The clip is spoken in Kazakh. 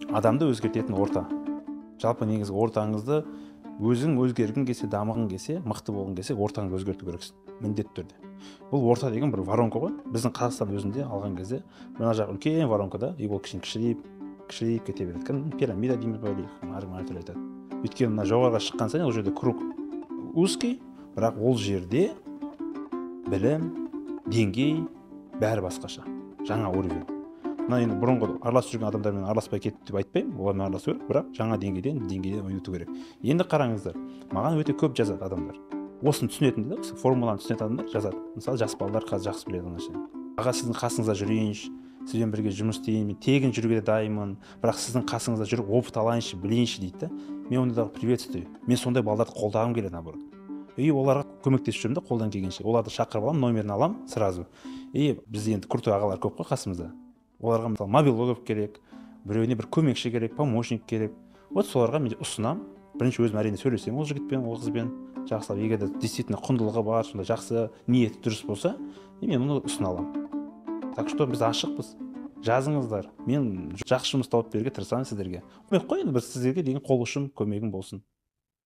Адамды өзгертетін орта. Жалпы негізгі ортаңызды өзің өзгергің келсе, дамығың келсе, мықты болғың келсе, ортаңды өзгерту керексің. Міндетті түрде. Бұл орта деген бір воронка ғой. Біздің Қазақстан өзінде алған кезде мына жақ үлкен воронкада, и ол кішірейіп кете береді. Пирамида дейміз ба, әртүрлі айтады. Өйткені мына жоғарыға шыққан сайын ол жерде круг узкий, бірақ ол жерде білім, деңгей бәрі басқаша. Жаңа уровень. Мына енді бұрынғы араласып жүрген адамдармен араласпай кетті деп айтпаймын, олармен араласу керек, бірақ жаңа деңгейден өту керек. Енді қараңыздар, маған өте көп жазады адамдар. Осыны түсінетін де, формуланы түсінетін адамдар жазады. Мысалы, жас балалар қазір жақсы біледі оны. Аға, сіздің қасыңызда жүрейінші, сізбен бірге жұмыс істеймін, тегін жүруге де дайынмын, бірақ сіздің қасыңызда жүріп опыт алайыншы, білейінші дейді. Мен ондағы приветствую. Мен сондай балаларды қолдағым келеді, наоборот. И оларға көмектесіп жүрмін де қолдан келгенше. Оларды шақырып аламын, номерін аламын сразу. И бізде енді крутой ағалар көп қой қасымызда. Оларға мысалы мобилогов керек, біреуіне бір көмекші керек, помощник керек. Вот соларға мен ұсынамын. Бірінші өзім әрине сөйлесем ол жігітпен, ол қызбен жақсылап, егер де действительно құндылығы бар, сонда жақсы ниеті дұрыс болса, мен оны ұсына аламын. Так что біз ашықпыз. Жазыңыздар. Мен жақсы жұмыс тауып беруге тырысамын сіздерге. Көмек қой енді, бір сіздерге деген қол ұшым, көмегім болсын.